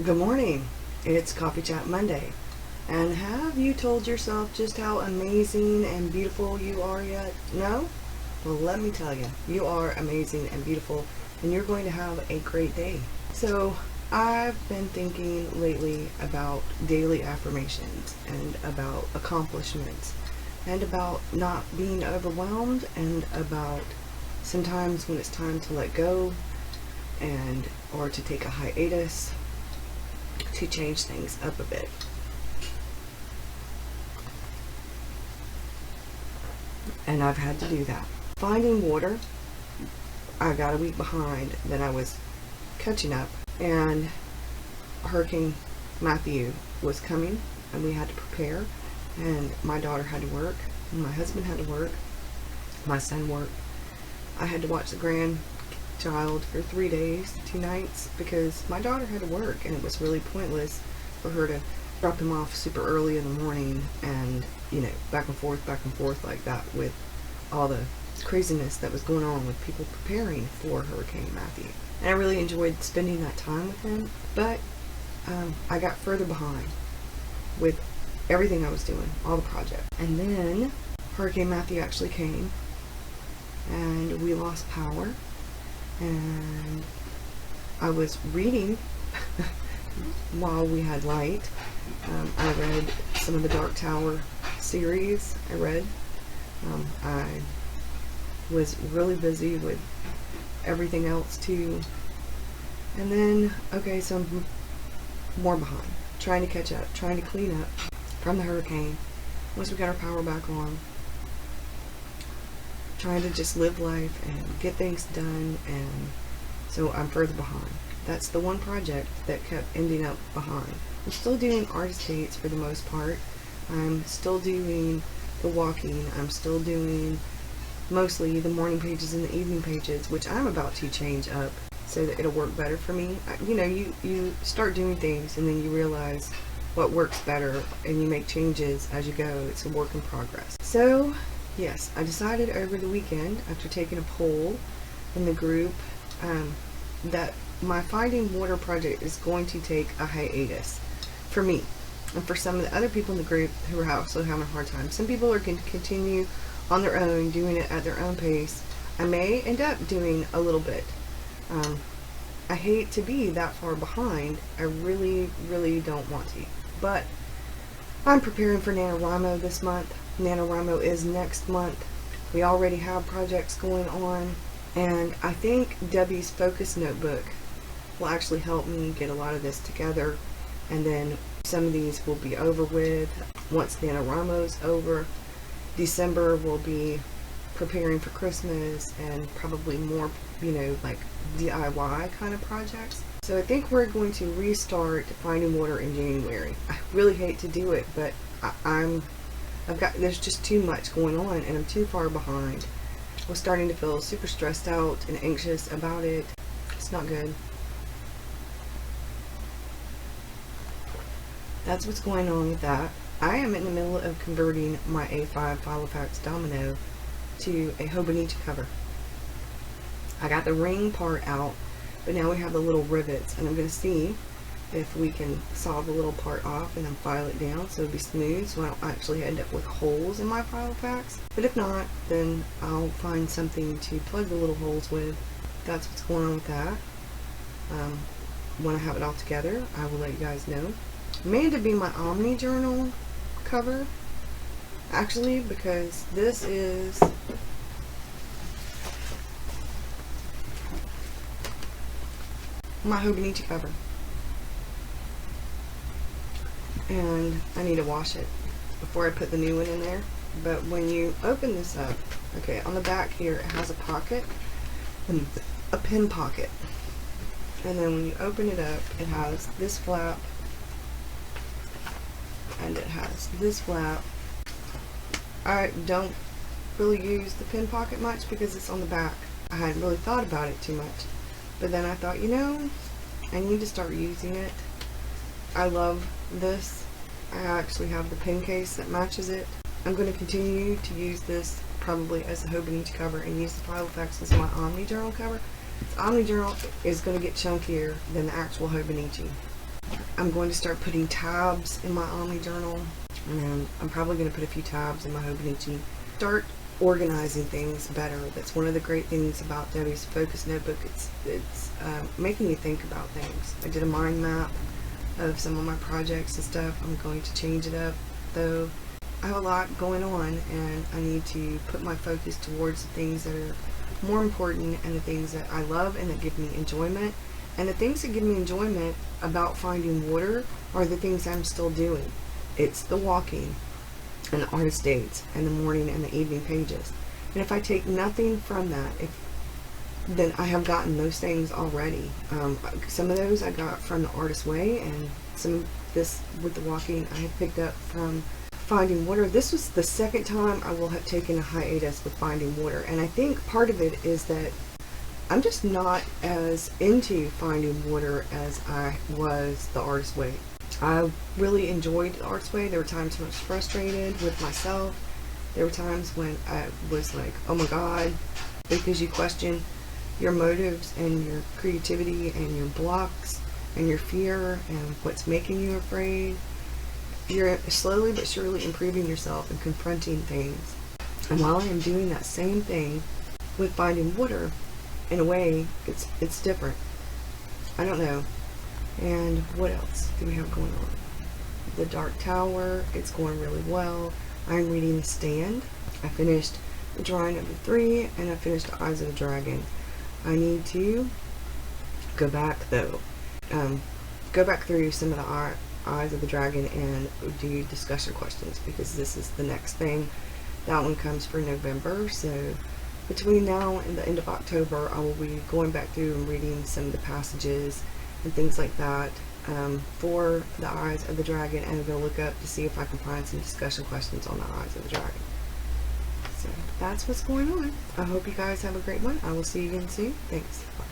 Good morning. It's Coffee Chat Monday. And have you told yourself just how amazing and beautiful you are yet? No? Well, let me tell you, you are amazing and beautiful, and you're going to have a great day. So, I've been thinking lately about daily affirmations and about accomplishments and about not being overwhelmed and about sometimes when it's time to let go and or to take a hiatus to change things up a bit. And I've had to do that. Finding water, I got a week behind, then I was catching up, and Hurricane Matthew was coming, and we had to prepare, and my daughter had to work, and my husband had to work, my son worked. I had to watch the grandchild for 3 days, 2 nights, because my daughter had to work, and it was really pointless for her to drop him off super early in the morning and, back and forth like that with all the craziness that was going on with people preparing for Hurricane Matthew. And I really enjoyed spending that time with him, but I got further behind with everything I was doing, all the projects. And then Hurricane Matthew actually came, and we lost power, and I was reading while we had light. I read some of the Dark Tower series. I was really busy with everything else too. And then, so I'm more behind, trying to catch up, trying to clean up from the hurricane. Once we got our power back on, trying to just live life and get things done, and so I'm further behind. That's the one project that kept ending up behind. I'm still doing artist dates for the most part. I'm still doing the walking. I'm still doing mostly the morning pages and the evening pages, which I'm about to change up so that it'll work better for me. You start doing things and then you realize what works better and you make changes as you go. It's a work in progress. So yes, I decided over the weekend, after taking a poll in the group, that my Finding Water project is going to take a hiatus for me and for some of the other people in the group who are also having a hard time. Some people are going to continue on their own, doing it at their own pace. I may end up doing a little bit. I hate to be that far behind. I really, really don't want to. But I'm preparing for NaNoWriMo this month. NaNoWriMo is next month. We already have projects going on, and I think Debbie's Focus Notebook will actually help me get a lot of this together, and then some of these will be over with. Once NaNoWriMo's over, December will be preparing for Christmas and probably more, like DIY kind of projects. So I think we're going to restart Finding Water in January. I really hate to do it, but there's just too much going on and I'm too far behind. I was starting to feel super stressed out and anxious about it. It's not good. That's what's going on with that. I am in the middle of converting my A5 Filofax Domino to a Hobonichi cover. I got the ring part out, but now we have the little rivets, and I'm going to see if we can saw the little part off and then file it down so it'll be smooth, so I don't actually end up with holes in my Filofax. But if not, then I'll find something to plug the little holes with. That's what's going on with that. When I have it all together, I will let you guys know. It may end up being my Omni Journal cover, actually, because this is my Hobonichi cover, and I need to wash it before I put the new one in there. But when you open this up, on the back here it has a pocket, and a pin pocket, and then when you open it up, it has this flap and it has this flap. I don't really use the pin pocket much because it's on the back. I hadn't really thought about it too much, but then I thought, I need to start using it. I love this. I actually have the pin case that matches it. I'm going to continue to use this probably as a Hobonichi cover and use the Filofax as my Omni Journal cover. The Omni Journal is going to get chunkier than the actual Hobonichi. I'm going to start putting tabs in my Omni journal, and I'm probably going to put a few tabs in my Hobonichi. Start organizing things better. That's one of the great things about Debbie's Focus Notebook. It's making you think about things. I did a mind map of some of my projects and stuff. I'm going to change it up though. I have a lot going on, and I need to put my focus towards the things that are more important and the things that I love and that give me enjoyment. And the things that give me enjoyment about Finding Water are the things I'm still doing. It's the walking and the artist dates and the morning and the evening pages. And if I take nothing from that, then I have gotten those things already. Some of those I got from the Artist Way, and some of this with the walking I have picked up from Finding Water. This was the second time I will have taken a hiatus with Finding Water, and I think part of it is that I'm just not as into Finding Water as I was the Artist Way. I really enjoyed the Artist Way. There were times when I was frustrated with myself. There were times when I was like, oh my God, because you question your motives and your creativity and your blocks and your fear and what's making you afraid. You're slowly but surely improving yourself and confronting things. And while I am doing that same thing with Finding Water, in a way, it's different. I don't know. And what else do we have going on? The Dark Tower, it's going really well. I'm reading The Stand. I finished The Drawing of the Three, and I finished The Eyes of the Dragon. I need to go back though. Go back through some of the Eyes of the Dragon and do discussion questions, because this is the next thing. That one comes for November, so between now and the end of October I will be going back through and reading some of the passages and things like that for the Eyes of the Dragon, and I'm going to look up to see if I can find some discussion questions on the Eyes of the Dragon. So that's what's going on. I hope you guys have a great one. I will see you again soon. Thanks. Bye.